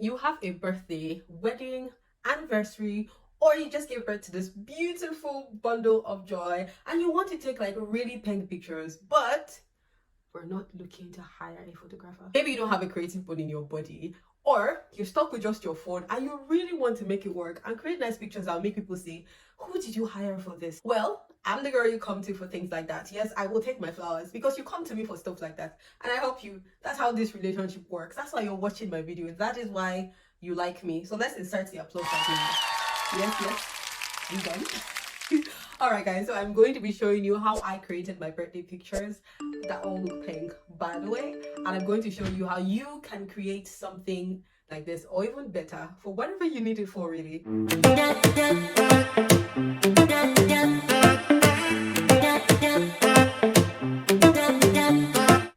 you have a birthday, wedding, anniversary, or you just gave birth to this beautiful bundle of joy and you want to take like really pink pictures, but we're not looking to hire a photographer. Maybe you don't have a creative bone in your body, or you're stuck with just your phone and you really want to make it work and create nice pictures that'll make people say, who did you hire for this? Well, I'm the girl you come to for things like that. Yes, I will take my flowers because you come to me for stuff like that and I help you. That's how this relationship works. That's why you're watching my videos. That is why you like me. So let's insert the applause now. Yes, you done? All right, guys, so I'm going to be showing you how I created my birthday pictures that all look pink, by the way, and I'm going to show you how you can create something like this or even better for whatever you need it for, really.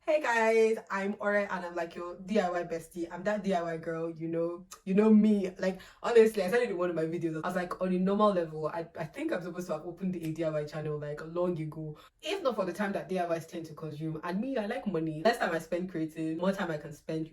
Hey guys, I'm Ore and I'm like your DIY bestie. I'm that DIY girl, you know me. Like honestly, I said it in one of my videos. I was like, on a normal level, I think I'm supposed to have opened a DIY channel like long ago. If not for the time that DIYs tend to consume. And me, I like money. Less time I spend creating, more time I can spend,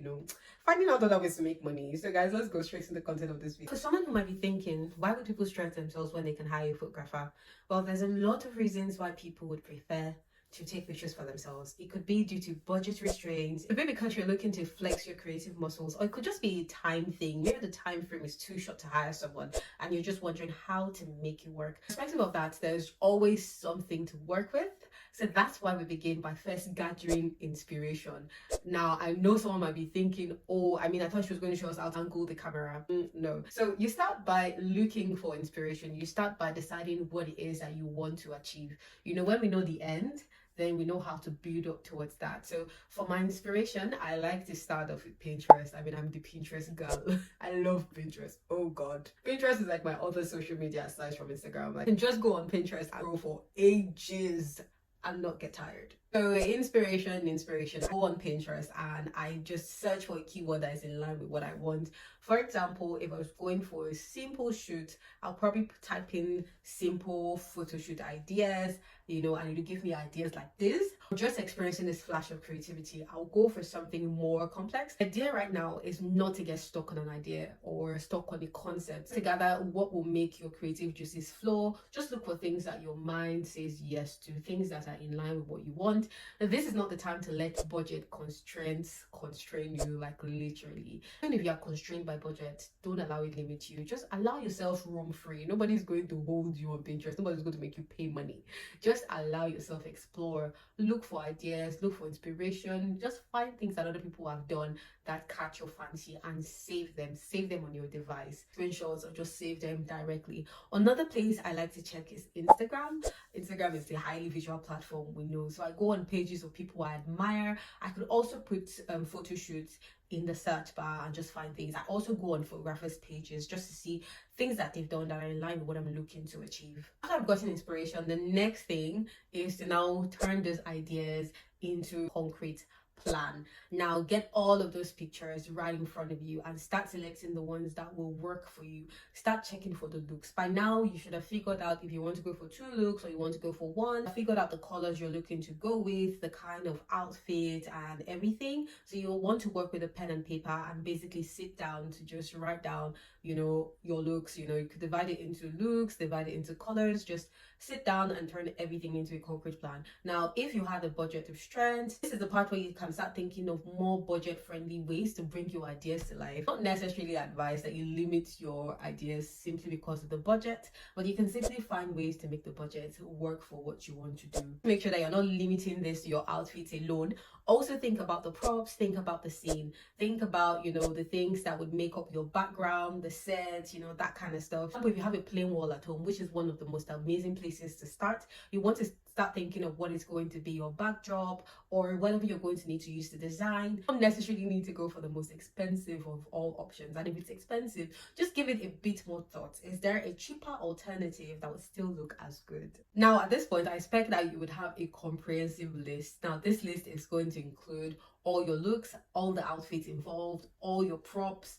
finding out other ways to make money. So guys, let's go straight to the content of this video. For someone who might be thinking, why would people stress themselves when they can hire a photographer? Well, there's a lot of reasons why people would prefer to take pictures for themselves. It could be due to budget restraints, it could be because you're looking to flex your creative muscles, or it could just be a time thing. Maybe the time frame is too short to hire someone and you're just wondering how to make it work. Irrespective of that, there's always something to work with. So that's why we begin by first gathering inspiration. Now, I know someone might be thinking, oh, I thought she was going to show us how to angle the camera. No. So you start by looking for inspiration. You start by deciding what it is that you want to achieve. When we know the end, then we know how to build up towards that. So for my inspiration, I like to start off with Pinterest. I'm the Pinterest girl. I love Pinterest. Oh God. Pinterest is like my other social media aside from Instagram. I can just go on Pinterest and go for ages and not get tired. So inspiration, go on Pinterest and I just search for a keyword that is in line with what I want. For example, if I was going for a simple shoot, I'll probably type in simple photo shoot ideas, and it'll give me ideas like this. I'm just experiencing this flash of creativity. I'll go for something more complex. The idea right now is not to get stuck on an idea or stuck on a concept. To gather what will make your creative juices flow, just look for things that your mind says yes to, things that are in line with what you want. Now, this is not the time to let budget constraints constrain you, like literally. Even if you are constrained by budget, don't allow it limit you. Just allow yourself room free. Nobody's going to hold you on Pinterest. Nobody's going to make you pay money. Just allow yourself explore, look for ideas, look for inspiration, just find things that other people have done that catch your fancy and save them on your device, screenshots, or just save them directly. Another place I like to check is Instagram. Instagram is a highly visual platform, we know, so I go on pages of people I admire. I could also put photo shoots in the search bar and just find things. I also go on photographers pages just to see things that they've done that are in line with what I'm looking to achieve. After I've gotten inspiration, the next thing is to now turn those ideas into concrete plan. Now get all of those pictures right in front of you and start selecting the ones that will work for you. Start checking for the looks. By now you should have figured out if you want to go for 2 looks or you want to go for 1. Figured out the colors you're looking to go with, the kind of outfit and everything. So you'll want to work with a pen and paper and basically sit down to just write down your looks. You could divide it into looks, divide it into colors, just sit down and turn everything into a concrete plan. Now, if you had a budget of strength, this is the part where you can start thinking of more budget-friendly ways to bring your ideas to life. Not necessarily advise that you limit your ideas simply because of the budget, but you can simply find ways to make the budget work for what you want to do. Make sure that you're not limiting this to your outfits alone. Also think about the props, think about the scene, think about the things that would make up your background, the set, that kind of stuff. If you have a plain wall at home, which is one of the most amazing places to start, you want to start thinking of what is going to be your backdrop or whatever you're going to need to use to design. You don't necessarily need to go for the most expensive of all options, and if it's expensive, just give it a bit more thought. Is there a cheaper alternative that would still look as good? Now at this point, I expect that you would have a comprehensive list. Now this list is going to include all your looks, all the outfits involved, all your props,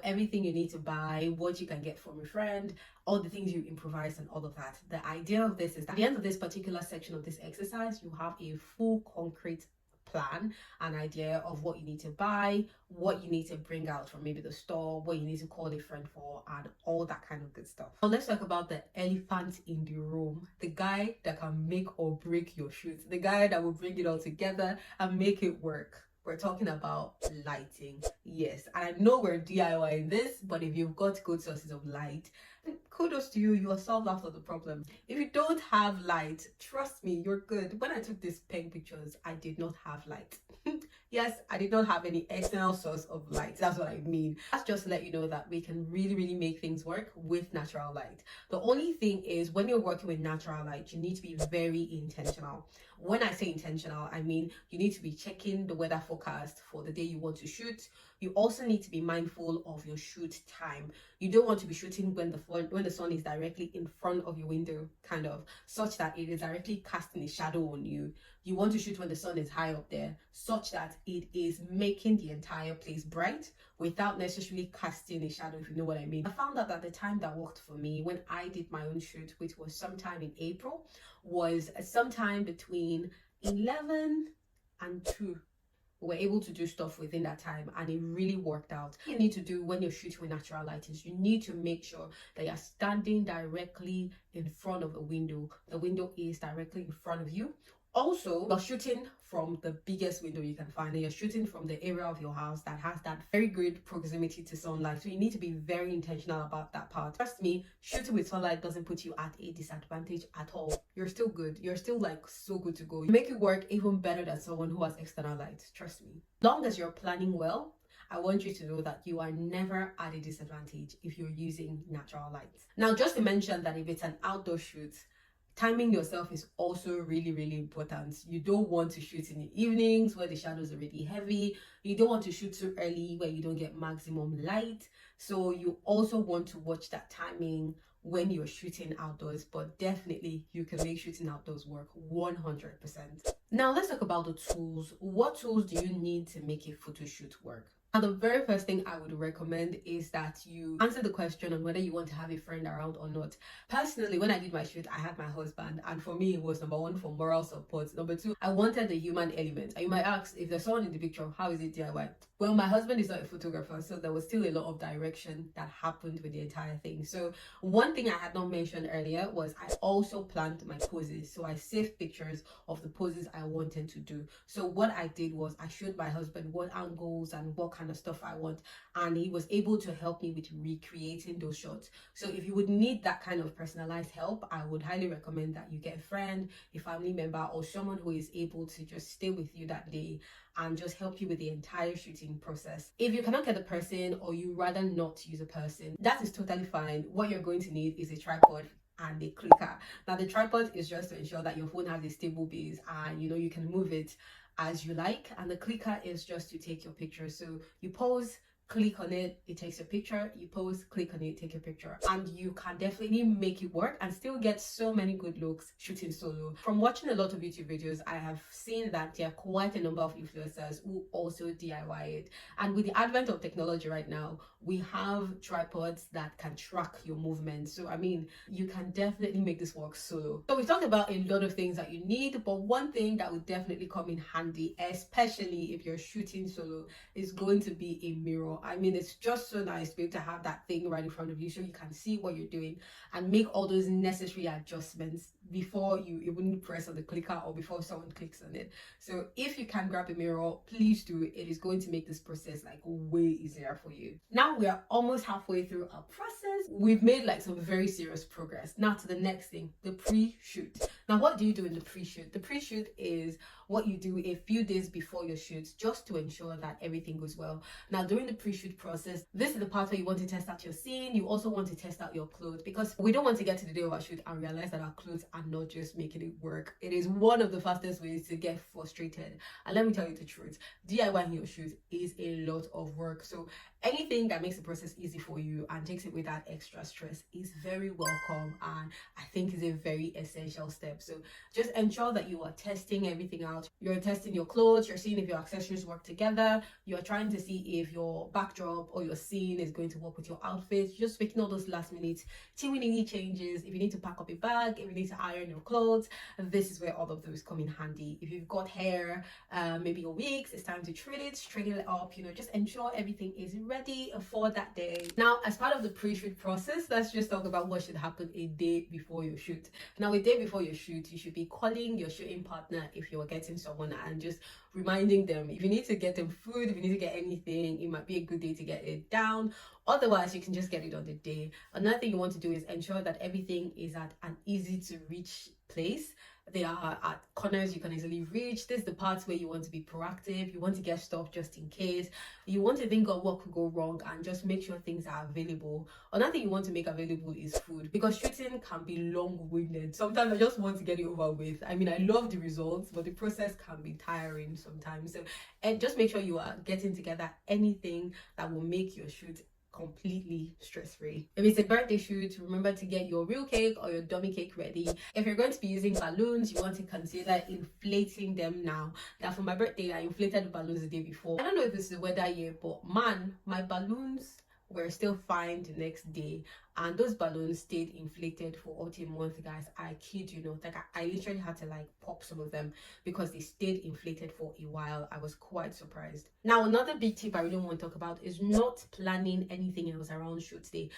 everything you need to buy, what you can get from a friend, all the things you improvise and all of that. The idea of this is that at the end of this particular section of this exercise, you have a full concrete plan, an idea of what you need to buy, what you need to bring out from maybe the store, what you need to call a friend for, and all that kind of good stuff. Now let's talk about the elephant in the room, the guy that can make or break your shoot, the guy that will bring it all together and make it work. We're talking about lighting. Yes, and I know we're DIYing this, but if you've got good sources of light, then kudos to you, you have solved half of the problem. If you don't have light, trust me, you're good. When I took these pen pictures, I did not have light. Yes, I did not have any external source of light. That's what I mean. That's just to let you know that we can really make things work with natural light. The only thing is, when you're working with natural light, you need to be very intentional. When I say intentional, I mean you need to be checking the weather forecast for the day you want to shoot. You also need to be mindful of your shoot time. You don't want to be shooting when the sun is directly in front of your window, kind of, such that it is directly casting a shadow on you. You want to shoot when the sun is high up there, such that it is making the entire place bright without necessarily casting a shadow, if you know what I mean. I found out that the time that worked for me when I did my own shoot, which was sometime in April, was sometime between 11 and 2. We were able to do stuff within that time, and it really worked out. What you need to do when you're shooting with natural light is you need to make sure that you're standing directly in front of the window. The window is directly in front of you. Also, you're shooting from the biggest window you can find, and you're shooting from the area of your house that has that very good proximity to sunlight. So you need to be very intentional about that part. Trust me, shooting with sunlight doesn't put you at a disadvantage at all. You're still good. You're still like so good to go. You make it work even better than someone who has external light. Trust me. As long as you're planning well, I want you to know that you are never at a disadvantage if you're using natural light. Now, just to mention that if it's an outdoor shoot, timing yourself is also really important. You don't want to shoot in the evenings where the shadow is already heavy. You don't want to shoot too early where you don't get maximum light. So you also want to watch that timing when you're shooting outdoors, but definitely you can make shooting outdoors work 100%. Now let's talk about the tools. What tools do you need to make a photo shoot work? Now, the very first thing I would recommend is that you answer the question on whether you want to have a friend around or not. Personally, when I did my shoot, I had my husband, and for me, it was number one, for moral support. Number two, I wanted the human element. And you might ask, if there's someone in the picture, how is it DIY? Well, my husband is not a photographer, so there was still a lot of direction that happened with the entire thing. So one thing I had not mentioned earlier was I also planned my poses. So I saved pictures of the poses I wanted to do. So what I did was I showed my husband what angles and what kind of stuff I want, and he was able to help me with recreating those shots. So if you would need that kind of personalized help, I would highly recommend that you get a friend, a family member, or someone who is able to just stay with you that day and just help you with the entire shooting process. If you cannot get a person, or you rather not use a person, that is totally fine. What you're going to need is a tripod and a clicker. Now, the tripod is just to ensure that your phone has a stable base and you can move it as you like, and the clicker is just to take your picture. So you pose, click on it, it takes your picture, you pose, click on it, take your picture, and you can definitely make it work and still get so many good looks shooting solo. From watching a lot of YouTube videos, I have seen that there are quite a number of influencers who also DIY it, and with the advent of technology right now, we have tripods that can track your movement. So I mean, you can definitely make this work solo. So we've talked about a lot of things that you need, but one thing that would definitely come in handy, especially if you're shooting solo, is going to be a mirror. I mean, it's just so nice to be able to have that thing right in front of you so you can see what you're doing and make all those necessary adjustments before you even press on the clicker or before someone clicks on it. So if you can grab a mirror, please do. It is going to make this process like way easier for you. Now we are almost halfway through our process. We've made like some very serious progress. Now to the next thing, the pre-shoot. Now, what do you do in the pre-shoot? The pre-shoot is what you do a few days before your shoot, just to ensure that everything goes well. Now, during the pre-shoot process, this is the part where you want to test out your scene. You also want to test out your clothes, because we don't want to get to the day of our shoot and realize that our clothes are not just making it work. It is one of the fastest ways to get frustrated. And let me tell you the truth, DIYing your shoot is a lot of work. So anything that makes the process easy for you and takes away that extra stress is very welcome, and I think is a very essential step. So just ensure that you are testing everything out. out. You're testing your clothes, you're seeing if your accessories work together, you're trying to see if your backdrop or your scene is going to work with your outfit. You're just making all those last minute teeny changes. If you need to pack up a bag, if you need to iron your clothes, this is where all of those come in handy. If you've got hair, maybe your wigs, it's time to straighten it up, you know, just ensure everything is ready for that day. Now, as part of the pre-shoot process, let's just talk about what should happen a day before your shoot. Now, a day before your shoot, you should be calling your shooting partner if you're getting someone and just reminding them. If you need to get them food, if you need to get anything, it might be a good day to get it down. Otherwise, you can just get it on the day. Another thing you want to do is ensure that everything is at an easy to reach place. They are at corners you can easily reach. This is the parts where you want to be proactive. You want to get stuff just in case. You want to think of what could go wrong and just make sure things are available. Another thing you want to make available is food, because shooting can be long-winded. Sometimes I just want to get it over with. I mean, I love the results, but the process can be tiring sometimes. So, and just make sure you are getting together anything that will make your shoot completely stress-free. If it's a birthday shoot, remember to get your real cake or your dummy cake ready. If you're going to be using balloons, you want to consider inflating them now. Now, for my birthday, I inflated the balloons the day before. I don't know if it's the weather here, but man, my balloons were still fine the next day, and those balloons stayed inflated for up to a month, guys. I kid you not. Like, I literally had to like pop some of them because they stayed inflated for a while. I was quite surprised. Now, another big tip I really want to talk about is not planning anything else around shoot day.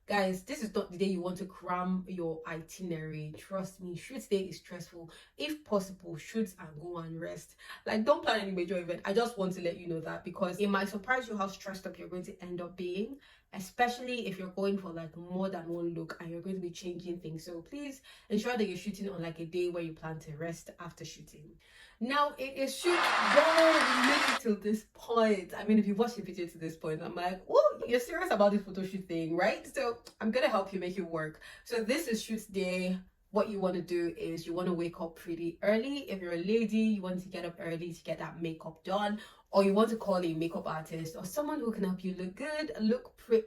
Guys, this is not the day you want to cram your itinerary. Trust me, shoot day is stressful. If possible, shoot and go and rest. Like, don't plan any major event. I just want to let you know that, because it might surprise you how stressed up you're going to end up being, especially if you're going for like more than one look and you're going to be changing things. So please ensure that you're shooting on like a day where you plan to rest after shooting. Now, it is shoot day. We made it to this point. I mean, if you watched the video to this point, I'm like, oh, you're serious about this photo shoot thing, right? So I'm gonna help you make it work. So this is shoot day. What you want to do is you want to wake up pretty early. If you're a lady, you want to get up early to get that makeup done, or you want to call a makeup artist or someone who can help you look good, look pretty.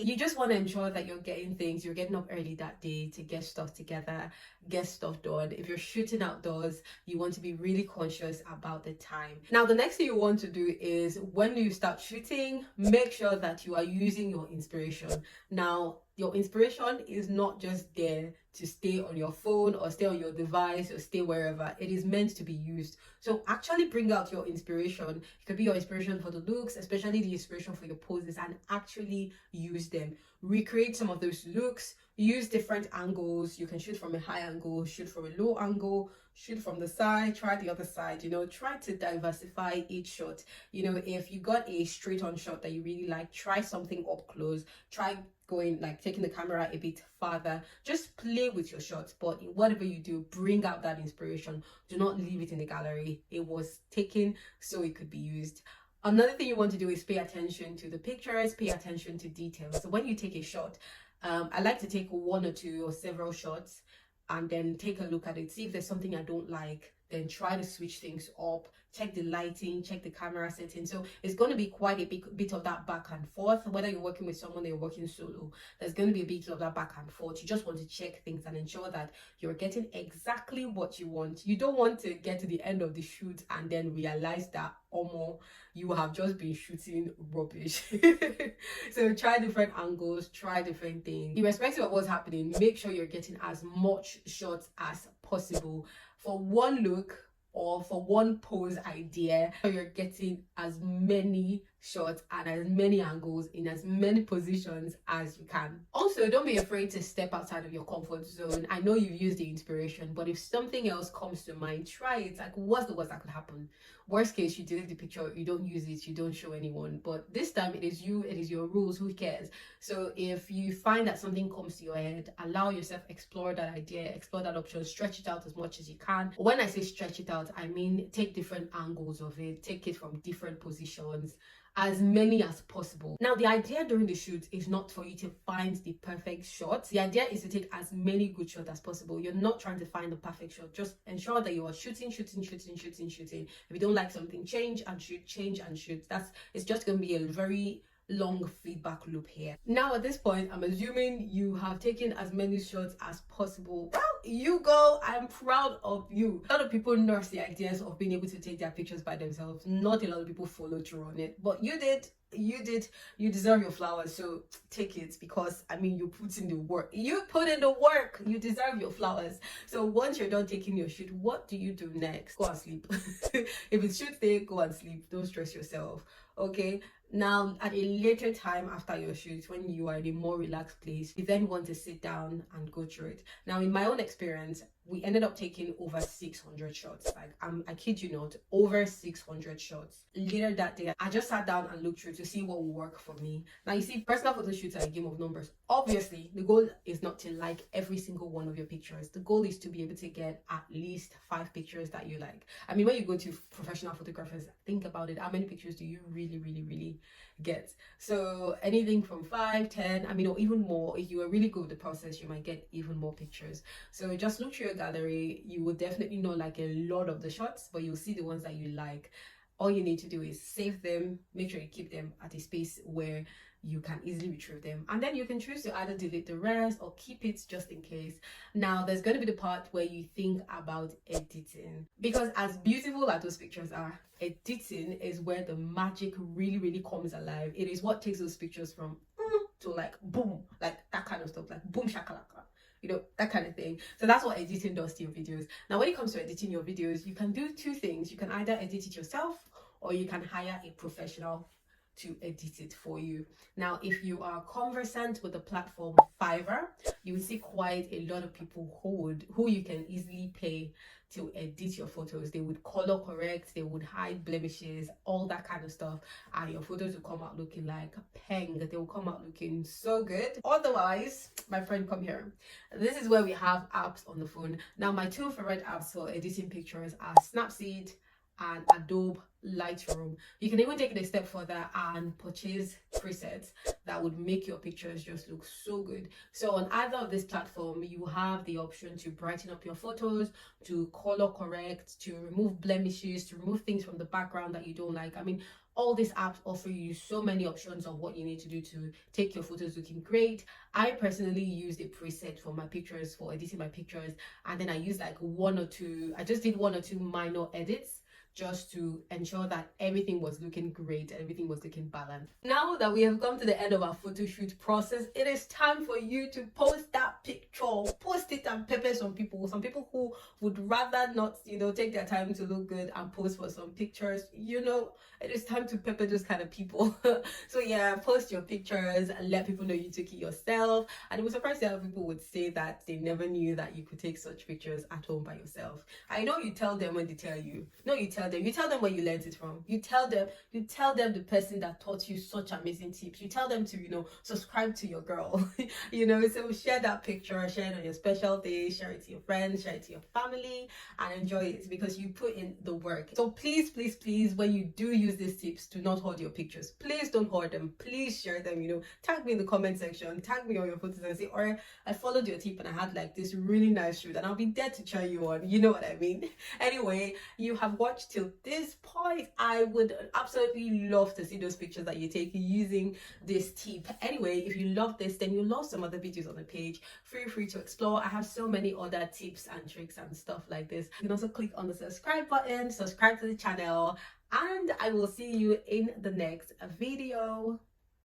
You just want to ensure that you're getting up early that day to get stuff together, get stuff done. If you're shooting outdoors, you want to be really conscious about the time. Now, the next thing you want to do is when you start shooting, make sure that you are using your inspiration. Now, your inspiration is not just there to stay on your phone or stay on your device or stay wherever. It is meant to be used. So actually bring out your inspiration. It could be your inspiration for the looks, especially the inspiration for your poses, and actually use them. Recreate some of those looks. Use different angles. You can shoot from a high angle, shoot from a low angle, shoot from the side, try the other side, you know, try to diversify each shot. You know, if you got a straight on shot that you really like, try something up close, try going like taking the camera a bit farther. Just play with your shots, but whatever you do, bring out that inspiration. Do not leave it in the gallery. It was taken so it could be used. Another thing you want to do is pay attention to the pictures, pay attention to details. So when you take a shot, I like to take one or two or several shots and then take a look at it, see if there's something I don't like, then try to switch things up, check the lighting, check the camera settings. So it's going to be quite a bit of that back and forth. Whether you're working with someone or you're working solo, there's going to be a bit of that back and forth. You just want to check things and ensure that you're getting exactly what you want. You don't want to get to the end of the shoot and then realize that you have just been shooting rubbish. So try different angles, try different things. Irrespective of what's happening, make sure you're getting as much shots as possible for one look or for one pose idea. So you're getting as many shots and as many angles in as many positions as you can. Also, don't be afraid to step outside of your comfort zone. I know you've used the inspiration, but if something else comes to mind, try it. Like, what's the worst that could happen? Worst case, you delete the picture, you don't use it, you don't show anyone. But this time it is you, it is your rules, who cares? So if you find that something comes to your head, allow yourself, explore that idea, explore that option, stretch it out as much as you can. When I say stretch it out, I mean take different angles of it, take it from different positions, as many as possible. Now, the idea during the shoot is not for you to find the perfect shot. The idea is to take as many good shots as possible. You're not trying to find the perfect shot. Just ensure that you are shooting. If you don't like something, change and shoot. It's just going to be a very long feedback loop here. Now at this point, I'm assuming you have taken as many shots as possible. Well, you go, I'm proud of you. A lot of people nurse the ideas of being able to take their pictures by themselves. Not a lot of people follow through on it, but you did. You deserve your flowers, so take it, because I mean, you put in the work, you deserve your flowers. So once you're done taking your shoot, what do you do next? Go and sleep. If it's shoot day, go and sleep, don't stress yourself. Okay, now at a later time after your shoot, when you are in a more relaxed place, you then want to sit down and go through it. Now in my own experience, we ended up taking over 600 shots. Like, I kid you not, over 600 shots. Later that day, I just sat down and looked through to see what would work for me. Now, you see, personal photo shoots are a game of numbers. Obviously, the goal is not to like every single one of your pictures. The goal is to be able to get at least 5 pictures that you like. I mean, when you go to professional photographers, think about it. How many pictures do you really get? So anything from 5, 10, I mean, or even more. If you are really good with the process, you might get even more pictures. So just look through your gallery. You will definitely know like a lot of the shots, but you'll see the ones that you like. All you need to do is save them, make sure you keep them at a space where you can easily retrieve them, and then you can choose to either delete the rest or keep it just in case. Now there's going to be the part where you think about editing, because as beautiful as those pictures are, editing is where the magic really comes alive. It is what takes those pictures from to like boom, like that kind of stuff, like boom shakalaka, you know, that kind of thing. So that's what editing does to your videos. Now when it comes to editing your videos, you can do 2 things. You can either edit it yourself, or you can hire a professional to edit it for you. Now if you are conversant with the platform Fiverr, you will see quite a lot of people who you can easily pay to edit your photos. They would color correct, they would hide blemishes, all that kind of stuff, and your photos will come out looking like peng. They will come out looking so good. Otherwise, my friend, come here. This is where we have apps on the phone. Now my 2 favorite apps for editing pictures are Snapseed and Adobe Lightroom. You can even take it a step further and purchase presets that would make your pictures just look so good. So on either of this platform, you have the option to brighten up your photos, to color correct, to remove blemishes, to remove things from the background that you don't like. I mean, all these apps offer you so many options of what you need to do to take your photos looking great. I personally used a preset for my pictures, for editing my pictures, and then I used like I just did 1 or 2 minor edits just to ensure that everything was looking great, everything was looking balanced. Now that we have come to the end of our photo shoot process, it is time for you to post that picture. Post it and pepper some people. Some people who would rather not, you know, take their time to look good and post for some pictures. You know, it is time to pepper those kind of people. So yeah, post your pictures and let people know you took it yourself. And it was surprised that people would say that they never knew that you could take such pictures at home by yourself. I know you tell them when they tell you. No, you tell them where you learned it from. You tell them the person that taught you such amazing tips. You tell them to, you know, subscribe to your girl. You know, so share that picture, share it on your special day, share it to your friends, share it to your family, and enjoy it, because you put in the work. So please, when you do use these tips, do not hoard your pictures. Please don't hoard them. Please share them. You know, tag me in the comment section, tag me on your photos and say, or I followed your tip and I had like this really nice shoot, and I'll be there to cheer you on. You know what I mean? Anyway, you have watched till this point. I would absolutely love to see those pictures that you take using this tip. Anyway, if you love this, then you love some other videos on the page, feel free to explore. I have so many other tips and tricks and stuff like this. You can also click on the subscribe button, subscribe to the channel, and I will see you in the next video.